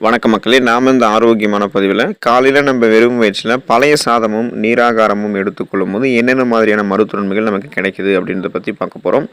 வணக்கம் மக்களே, நாம் இந்த ஆரோக்கியமான பதிவில் காலையில் நம்ம வெறும் வயிற்றில் பழைய சாதமும் நீராகாரமும் எடுத்துக்கொள்ளும் போது என்னென்ன மாதிரியான மருத்துவன்மைகள் நமக்கு கிடைக்குது அப்படின்றத பற்றி பார்க்க போகிறோம்.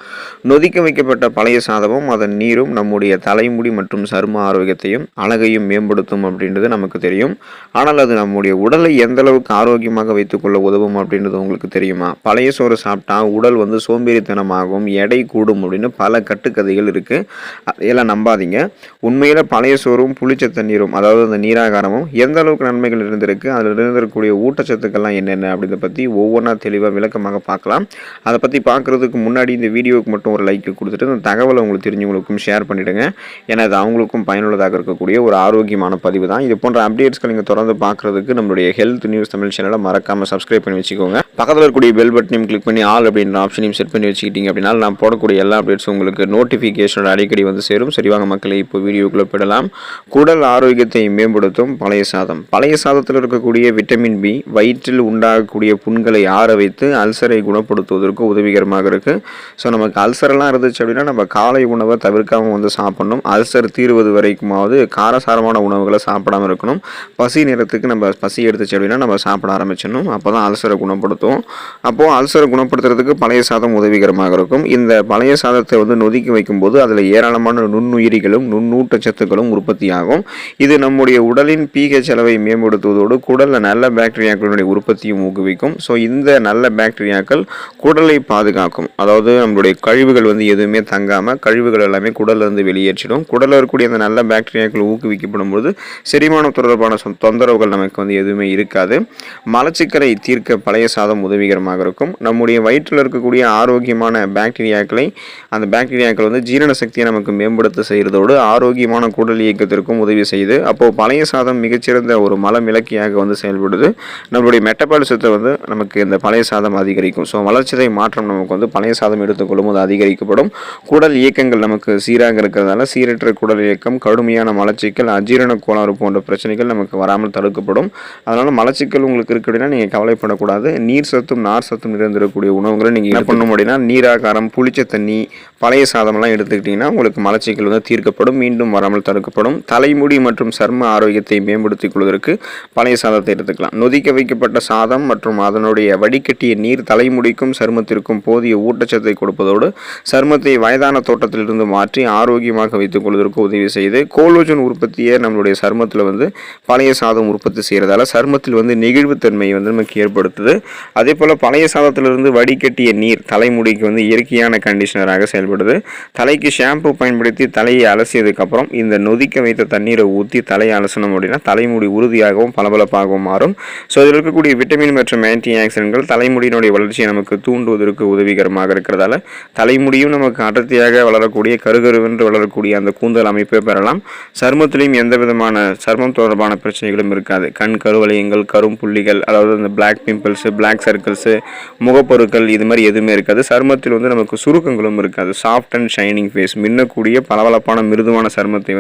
நொதிக்க வைக்கப்பட்ட பழைய சாதமும் அதன் நீரும் நம்முடைய தலைமுடி மற்றும் சரும ஆரோக்கியத்தையும் அழகையும் மேம்படுத்தும் அப்படின்றது நமக்கு தெரியும். ஆனால் அது நம்முடைய உடலை எந்த அளவுக்கு ஆரோக்கியமாக வைத்துக்கொள்ள உதவும் அப்படின்றது உங்களுக்கு தெரியுமா? பழைய சோறு சாப்பிட்டா உடல் சோம்பேறித்தனமாகும், எடை கூடும் அப்படின்னு பல கட்டுக்கதைகள் இருக்குது. அதையெல்லாம் நம்பாதீங்க. உண்மையில் பழைய சோறும் புளிச்ச தண்ணீரும், அதாவது அந்த நீராகாரமும் எந்த அளவுக்கு நன்மைகள் இருந்திருக்கு, அதில் இருந்திருக்கக்கூடிய ஊட்டச்சத்துக்கள்லாம் என்னென்ன அப்படின்றத பற்றி ஒவ்வொன்றா தெளிவாக விளக்கமாக பார்க்கலாம். அதை பற்றி பார்க்குறதுக்கு முன்னாடி இந்த வீடியோவுக்கு மட்டும் ஒரு லைக் கொடுத்துட்டு இந்த தகவலை உங்களுக்கு தெரிஞ்சவங்களுக்கும் ஷேர் பண்ணிவிடுங்க. ஏன்னா அது அவங்களுக்கும் பயனுள்ளதாக இருக்கக்கூடிய ஒரு ஆரோக்கியமான பதிவு தான். இது போன்ற அப்டேட்ஸ்கள் நீங்கள் தொடர்ந்து பார்க்குறதுக்கு நம்மளுடைய ஹெல்த் நியூஸ் தமிழ் சேனலை மறக்காமல் சப்ஸ்கிரைப் பண்ணி வச்சுக்கோங்க. பக்கத்தில் இருக்கக்கூடிய பெல் பட்டனையும் கிளிக் பண்ணி ஆல் அப்படின்ற ஆப்ஷனையும் செட் பண்ணி வச்சுக்கிட்டீங்க அப்படின்னா நான் போடக்கூடிய எல்லா அப்டேட்ஸும் உங்களுக்கு நோட்டிஃபிகேஷனோட அடிக்கடி சேரும். சரிவாங்க மக்களே, இப்போ வீடியோக்குள்ளே போயிடலாம். குடல் ஆரோக்கியத்தை மேம்படுத்தும் பழைய சாதம். பழைய சாதத்தில் இருக்கக்கூடிய விட்டமின் பி வயிற்றில் உண்டாகக்கூடிய புண்களை ஆற வைத்து அல்சரை குணப்படுத்துவதற்கு உதவிகரமாக இருக்குது. ஸோ நமக்கு அல்சரெல்லாம் இருந்துச்சு அப்படின்னா நம்ம காலை உணவை தவிர்க்காமல் சாப்பிடணும். அல்சர் தீர்வது வரைக்குமாவது காரசாரமான உணவுகளை சாப்பிடாமல் இருக்கணும். பசி நேரத்துக்கு நம்ம பசி எடுத்துச்சு அப்படின்னா நம்ம சாப்பிட ஆரம்பிச்சிடணும். அப்போ தான் அல்சரை குணப்படுத்தும். அப்போது அல்சரை குணப்படுத்துறதுக்கு பழைய சாதம் உதவிகரமாக இருக்கும். இந்த பழைய சாதத்தை நொதிக்க வைக்கும்போது அதில் ஏராளமான நுண்ணுயிரிகளும் நுண்ணூட்டச்சத்துக்களும் உற்பத்தி ஆகும். இது நம்முடைய உடலின் pH அளவை மேம்படுத்துவதோடு குடலில் நல்ல பாக்டீரியாக்களுடைய உற்பத்தியும் ஊக்குவிக்கும். ஸோ இந்த நல்ல பாக்டீரியாக்கள் குடலை பாதுகாக்கும். அதாவது நம்மளுடைய கழிவுகள் எதுவுமே தங்காமல் கழிவுகள் எல்லாமே குடலிருந்து வெளியேற்றிடும். குடலில் இருக்கக்கூடிய அந்த நல்ல பாக்டீரியாக்கள் ஊக்குவிக்கப்படும் போது செரிமானம் தொடர்பான தொந்தரவுகள் நமக்கு எதுவுமே இருக்காது. மலச்சிக்கலை தீர்க்க பழைய சாதம் உதவிகரமாக இருக்கும். நம்முடைய வயிற்றில் இருக்கக்கூடிய ஆரோக்கியமான பாக்டீரியாக்களை அந்த பாக்டீரியாக்கள் ஜீரண சக்தியை நமக்கு மேம்படுத்த செய்கிறதோடு ஆரோக்கியமான குடல் இயக்கத்திற்கும் உதவி செய்யுது. அப்போது பழைய சாதம் மிகச்சிறந்த ஒரு மலமிளக்கியாக செயல்படுது. நம்மளுடைய மெட்டபாலிசத்தை நமக்கு இந்த பழைய சாதம் அதிகரிக்கும். ஸோ வளர்ச்சிதை மாற்றம் நமக்கு பழைய சாதம் எடுத்துக்கொள்ளும் போது அதிகரிக்கப்படும். குடல் இயக்கங்கள் நமக்கு சீராக இருக்கிறதால சீரற்ற குடல் இயக்கம், கடுமையான மலச்சிக்கல், அஜீரண கோளாறு போன்ற பிரச்சனைகள் நமக்கு வராமல் தடுக்கப்படும். அதனால் மலச்சிக்கல் உங்களுக்கு இருக்கு அப்படின்னா நீங்கள் கவலைப்படக்கூடாது. நீர் சத்தும் நார் சத்தும் நிறைந்திருக்கக்கூடிய உணவுகளை நீங்கள் என்ன பண்ணணும் அப்படின்னா நீராகாரம், புளிச்ச தண்ணி, பழைய சாதமெல்லாம் எடுத்துக்கிட்டிங்கன்னா உங்களுக்கு மலச்சிக்கல் தீர்க்கப்படும், மீண்டும் வராமல் தடுக்கப்படும். தலைமுடி மற்றும் சர்ம ஆரோக்கியத்தை மேம்படுத்திக் கொள்வதற்கு பழைய சாதத்தை எடுத்துக்கலாம். நொதிக்க வைக்கப்பட்ட சாதம் மற்றும் அதனுடைய வடிகட்டிய நீர் தலைமுடிக்கும் சருமத்திற்கும் போதிய ஊட்டச்சத்தை கொடுப்பதோடு சருமத்தை வயதான தோட்டத்திலிருந்து மாற்றி ஆரோக்கியமாக வைத்துக் கொள்வதற்கு உதவி செய்து கோலோஜன் உற்பத்தியை நம்மளுடைய சருமத்தில் பழைய சாதம் உற்பத்தி செய்கிறதால சருமத்தில் நெகிழ்வுத்தன்மை நமக்கு ஏற்படுத்துது. அதே போல் பழைய சாதத்திலிருந்து வடிகட்டிய நீர் தலைமுடிக்கு இயற்கையான கண்டிஷனராக செயல்படுது. தலைக்கு ஷாம்பு பயன்படுத்தி தலையை அலசியதுக்கப்புறம் இந்த நொதிக்க வைத்த தண்ணீரை ஊற்றி தலையை அலசணும் அப்படின்னா தலைமுடி உறுதியாகவும் பளபளப்பாகவும் மாறும். ஸோ இதில் இருக்கக்கூடிய விட்டமின் மற்றும் ஆன்டி ஆக்சிடென்ட்கள் தலைமுடியினுடைய வளர்ச்சியை நமக்கு தூண்டுவதற்கு உதவிகரமாக இருக்கிறதால தலைமுடியும் நமக்கு அடர்த்தியாக வளரக்கூடிய கருகருவென்று வளரக்கூடிய அந்த கூந்தல் அமைப்பை பெறலாம். சருமத்திலையும் எந்த விதமான சருமம் தொடர்பான பிரச்சனைகளும் இருக்காது. கண் கருவளையங்கள், கரும் புள்ளிகள், அதாவது அந்த பிளாக் பிம்பிள்ஸ், பிளாக் சர்க்கிள்ஸ், முகப்பொருட்கள் இது மாதிரி எதுவுமே இருக்காது. சருமத்தில் நமக்கு சுருக்கங்களும் இருக்காது. சாஃப்ட் அண்ட் ஷைனிங் ஃபேஸ், மின்னக்கூடிய பளபளப்பான மிருதுவான சருமத்தை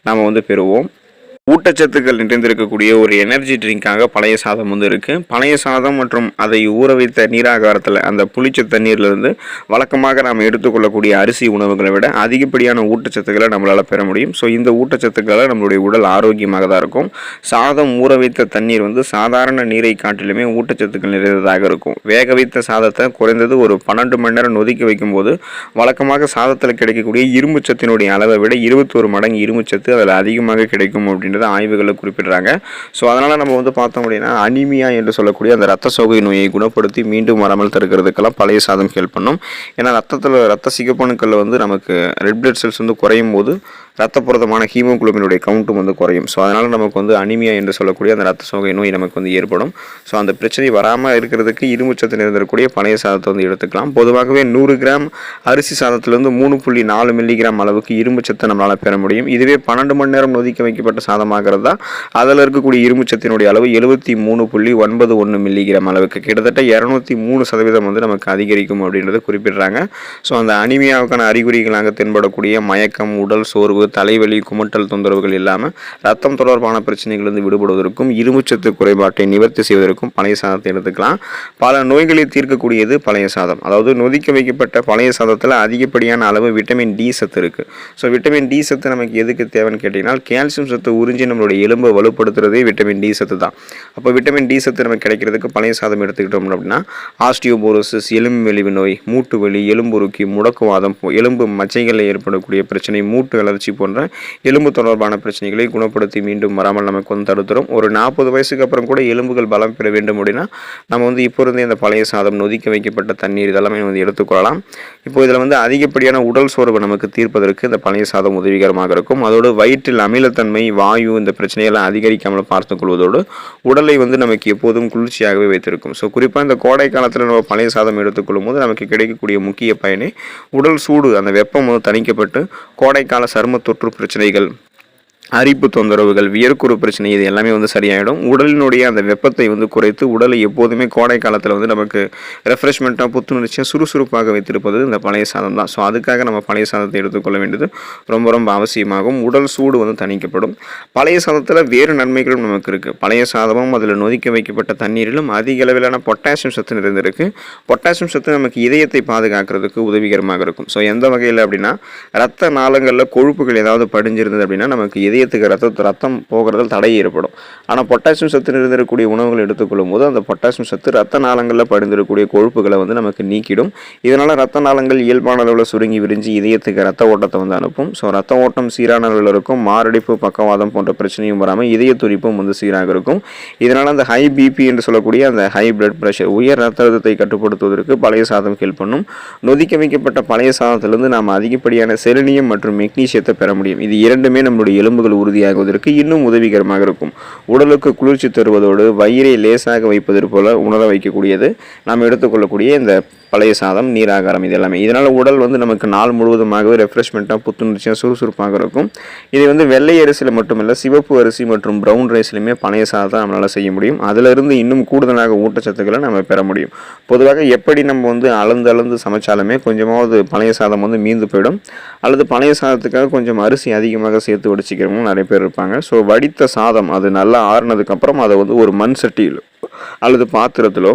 நாம் பெறுவோம். ஊட்டச்சத்துக்கள் நிறைந்திருக்கக்கூடிய ஒரு எனர்ஜி ட்ரிங்காக பழைய சாதம் இருக்குது. பழைய சாதம் மற்றும் அதை ஊற வைத்த நீராகாரத்தில் அந்த புளிச்ச தண்ணீர்லேருந்து வழக்கமாக நாம் எடுத்துக்கொள்ளக்கூடிய அரிசி உணவுகளை விட அதிகப்படியான ஊட்டச்சத்துக்களை நம்மளால் பெற முடியும். ஸோ இந்த ஊட்டச்சத்துக்களை நம்மளுடைய உடல் ஆரோக்கியமாக தான் இருக்கும். சாதம் ஊற வைத்த தண்ணீர் சாதாரண நீரை காட்டிலுமே ஊட்டச்சத்துக்கள் நிறைந்ததாக இருக்கும். வேக வைத்த சாதத்தை குறைந்தது ஒரு 12 மணி நேரம் நொதிக்க வைக்கும்போது வழக்கமாக சாதத்தில் கிடைக்கக்கூடிய இரும்புச்சத்தினுடைய அளவை விட 21 மடங்கு இரும்புச்சத்து அதில் அதிகமாக கிடைக்கும் அப்படின்னு ஆய்வுகளை குறிப்பிடுறாங்க. ஸோ அதனால் நம்ம பார்த்தோம் அப்படின்னா அனிமியா என்று சொல்லக்கூடிய அந்த ரத்த சோகை நோயை குணப்படுத்தி மீண்டும் வராமல் தடுக்கிறதுக்கெல்லாம் பழைய சாதம் ஹெல்ப் பண்ணும். ஏன்னா ரத்த சிகப்பணுக்களில் நமக்கு ரெட் பிளட் செல்ஸ் குறையும் போது ரத்த புரதமான ஹீமோகுளோபினுடைய கவுண்ட்டும் குறையும். ஸோ அதனால் நமக்கு அனிமியா என்று சொல்லக்கூடிய அந்த ரத்த சோகை நோய் நமக்கு ஏற்படும். ஸோ அந்த பிரச்சனை வராமல் இருக்கிறதுக்கு இரும்புச்சத்து நிறைந்திருக்கக்கூடிய பழைய சாதத்தை எடுத்துக்கலாம். பொதுவாகவே 100 கிராம் அரிசி சாதத்திலிருந்து 3.4 மில்லிகிராம் அளவுக்கு இரும்புச்சத்தை நம்மளால் பெற முடியும். இதுவே 12 மணி நேரம் நொதிக்க வைக்கப்பட்ட சாதமாகிறது தான் அதில் இருக்கக்கூடிய இரும்புச்சத்தினுடைய அளவு 73.91 மில்லிகிராம் அளவுக்கு கிட்டத்தட்ட 203% நமக்கு அதிகரிக்கும் அப்படின்றத குறிப்பிடுறாங்க. ஸோ அந்த அனிமியாவுக்கான அறிகுறிகளாக தென்படக்கூடிய மயக்கம், உடல் சோர்வு, தொந்தரவு, தலைவலி, குமட்டல் தொந்தரவுகள் இல்லாமல் ரத்தம் தொடர்பான பிரச்சனைகள் வந்து விடுபடுவதற்கும், இரும்புச்சத்து குறைபாட்டை நிவர்த்தி செய்வதற்கும் பழைய சாதத்தை எடுத்துக்கலாம். பல நோய்களை தீர்க்கக்கூடியது பழைய சாதம். அதாவது நொதிக்க வைக்கப்பட்ட பழைய சாதத்தில் அதிகப்படியான அளவு விட்டமின் டி சத்து இருக்குது. ஸோ விட்டமின் டி சத்து நமக்கு எதுக்கு தேவைன்னு கேட்டிங்கன்னா, கால்சியம் சத்து உறிஞ்சி நம்மளுடைய எலும்பை வலுப்படுத்துறதே விட்டமின் டி சத்து தான். அப்போ விட்டமின் டி சத்து நமக்கு கிடைக்கிறதுக்கு பழைய சாதம் எடுத்துக்கிட்டோம் அப்படின்னா ஆஸ்டியோபோரோசிஸ், எலும்பு மெலிவு நோய், மூட்டு வலி, எலும்புருக்கி, முடக்குவாதம், எலும்பு மச்சைகளில் ஏற்படக்கூடிய பிரச்சனை, மூட்டு வளர்ச்சி போன்ற எலும்பு தொடர்பான பிரச்சனைகளை குணப்படுத்தி மீண்டும் வராமல் நமக்கு வந்து தடுத்துரும். ஒரு 40 வயசுக்கு அப்புறம் கூட எலும்புகள் பலம் பெற வேண்டும் அப்படின்னா நம்ம வந்து இப்போ இருந்தே இந்த பழைய சாதம், நொதிக்க வைக்கப்பட்ட தண்ணீர் இதெல்லாமே வந்து எடுத்துக்கொள்ளலாம். இப்போ இதில் வந்து அதிகப்படியான உடல் சோர்வை நமக்கு தீர்ப்பதற்கு இந்த பழைய சாதம் உதவிகரமாக இருக்கும். அதோடு வயிற்றில் அமிலத்தன்மை, வாயு இந்த பிரச்சனையெல்லாம் அதிகரிக்காமல் பார்த்துக் கொள்வதோடு உடலை வந்து நமக்கு எப்போதும் குளிர்ச்சியாகவே வைத்திருக்கும். ஸோ குறிப்பாக இந்த கோடை காலத்தில் நம்ம பழைய சாதம் எடுத்துக்கொள்ளும் போது நமக்கு கிடைக்கக்கூடிய முக்கிய பயனே உடல் சூடு, அந்த வெப்பம் வந்து தணிக்கப்பட்டு கோடைக்கால சரும தொற்று பிரச்சனைகள், அரிப்பு தொந்தரவுகள், வியர்க்குறு பிரச்சனை இது எல்லாமே வந்து சரியாயிடும். உடலினுடைய அந்த வெப்பத்தை வந்து குறைத்து உடலை எப்போதுமே கோடை காலத்தில் வந்து நமக்கு ரெஃப்ரெஷ்மெண்ட்டாக, புத்துணர்ச்சியாக, சுறுசுறுப்பாக வைத்திருப்பது இந்த பழைய சாதம் தான். ஸோ அதுக்காக நம்ம பழைய சாதத்தை எடுத்துக்கொள்ள வேண்டியது ரொம்ப ரொம்ப அவசியமாகும். உடல் சூடு வந்து தணிக்கப்படும். பழைய சாதத்தில் வேறு நன்மைகளும் நமக்கு இருக்குது. பழைய சாதமும் அதில் நொதிக்க வைக்கப்பட்ட தண்ணீரிலும் அதிக அளவிலான பொட்டாசியம் சத்து நிறைந்திருக்கு. பொட்டாசியம் சத்து நமக்கு இதயத்தை பாதுகாக்கிறதுக்கு உதவிகரமாக இருக்கும். ஸோ எந்த வகையில் அப்படின்னா, ரத்த நாளங்களில் கொழுப்புகள் ஏதாவது படிஞ்சிருந்தது அப்படின்னா நமக்கு ரத்தம் போகிறதில் தடை ஏற்படும். ஆனால் பொட்டாசியம் சத்து நிறைந்திருக்கக்கூடிய உணவுகள் எடுத்துக்கொள்ளும் போது அந்த பொட்டாசியம் சத்து ரத்த நாளங்களில் படிந்திருக்கக்கூடிய கொழுப்புகளை வந்து நமக்கு நீக்கிடும். இதனால் ரத்த நாளங்கள் இயல்பான அளவில் சுருங்கி விரிஞ்சு இதயத்துக்கு ரத்த ஓட்டத்தை வந்து அனுப்பும். ஸோ ரத்த ஓட்டம் சீரான அளவில் இருக்கும். மாரடைப்பு, பக்கவாதம் போன்ற பிரச்சனையும் வராமல் இதய துடிப்பும் வந்து சீராக இருக்கும். இதனால் அந்த ஹை பிபி என்று சொல்லக்கூடிய அந்த ஹை பிளட் ப்ரெஷர், உயர் ரத்த அழுத்தத்தை கட்டுப்படுத்துவதற்கு பழைய சாதம் ஹெல்ப் பண்ணும். நொதிக்க வைக்கப்பட்ட பழைய சாதத்திலிருந்து நாம் அதிகப்படியான செலினியம் மற்றும் மெக்னீசியத்தை பெற முடியும். இது இரண்டுமே நம்முடைய எலும்புகள் உறுதியாகுவதற்கு இன்னும் உதவிகரமாக இருக்கும். உடலுக்கு குளிர்ச்சி தருவதோடு வயிறை லேசாக வைப்பது போல உணர வைக்கக்கூடியது நாம் எடுத்துக்கொள்ளக்கூடிய இந்த பழைய சாதம், நீராகாரம் இது எல்லாமே. இதனால் உடல் வந்து நமக்கு நாள் முழுவதுமாகவே ரெஃப்ரெஷ்மெண்ட்டாக, புத்துணர்ச்சியாக, சுறுசுறுப்பாக இருக்கும். இதை வந்து வெள்ளை அரிசியில் மட்டுமில்லை, சிவப்பு அரிசி மற்றும் ப்ரௌன் ரைஸ்லையுமே பழைய சாதத்தை நம்மளால் செய்ய முடியும். அதிலிருந்து இன்னும் கூடுதலாக ஊட்டச்சத்துக்களை நம்ம பெற முடியும். பொதுவாக எப்படி நம்ம வந்து அளந்து சமைச்சாலுமே கொஞ்சமாவது பழைய சாதம் வந்து மீந்து போயிடும். அல்லது பழைய சாதத்துக்காக கொஞ்சம் அரிசி அதிகமாக சேர்த்து வடிச்சிக்கிறவங்க நிறைய பேர் இருப்பாங்க. ஸோ வடித்த சாதம் அது நல்லா ஆறுனதுக்கப்புறம் அதை வந்து ஒரு மண் சட்டியில் அல்லது பாத்திரத்திலோ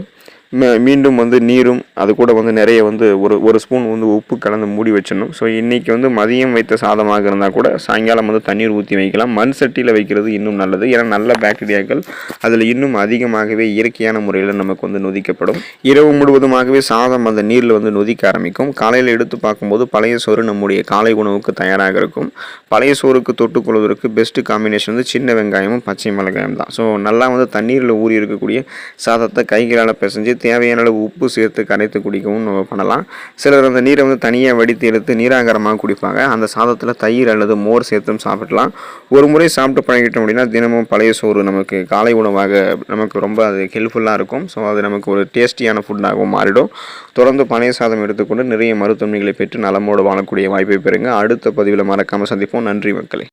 மீண்டும் வந்து நீரும் அது கூட வந்து நிறைய வந்து ஒரு ஸ்பூன் வந்து உப்பு கலந்து மூடி வச்சிடணும். ஸோ இன்றைக்கி வந்து மதியம் வைத்த சாதமாக இருந்தால் கூட சாயங்காலம் வந்து தண்ணீர் ஊற்றி வைக்கலாம். மண் சட்டியில் வைக்கிறது இன்னும் நல்லது. ஏன்னா நல்ல பாக்டீரியாக்கள் அதில் இன்னும் அதிகமாகவே இயற்கையான முறையில் நமக்கு வந்து நொதிக்கப்படும். இரவு முழுவதுமாகவே சாதம் அந்த நீரில் வந்து நொதிக்க ஆரம்பிக்கும். காலையில் எடுத்து பார்க்கும்போது பழைய சோறு நம்முடைய காலை உணவுக்கு தயாராக இருக்கும். பழைய சோறுக்கு தொட்டுக்கொள்வதற்கு பெஸ்ட்டு காம்பினேஷன் வந்து சின்ன வெங்காயமும் பச்சை மிளகாயும் தான். ஸோ நல்லா வந்து தண்ணீரில் ஊறி இருக்கக்கூடிய சாதத்தை கைகளால் பிசைஞ்சு தேவையான அளவு உப்பு சேர்த்து கரைத்து குடிக்கவும் நம்ம பண்ணலாம். சிலர் அந்த நீரை வந்து தனியாக வடித்து எடுத்து நீராகாரமாக குடிப்பாங்க. அந்த சாதத்தில் தயிர் அல்லது மோர் சேர்த்தும் சாப்பிடலாம். ஒரு முறை சாப்பிட்டு பழகிட்டோம் அப்படின்னா தினமும் பழைய சோறு நமக்கு காலை உணவாக நமக்கு ரொம்ப அது ஹெல்ப்ஃபுல்லாக இருக்கும். ஸோ அது நமக்கு ஒரு டேஸ்டியான ஃபுட்டாகவும் மாறிடும். தொடர்ந்து பழைய சாதம் எடுத்துக்கொண்டு நிறைய மருத்துவமைகளை பெற்று நலமோடு வாழக்கூடிய வாய்ப்பை பெறுங்க. அடுத்த பதிவில் மறக்காமல் சந்திப்போம். நன்றி மக்களே.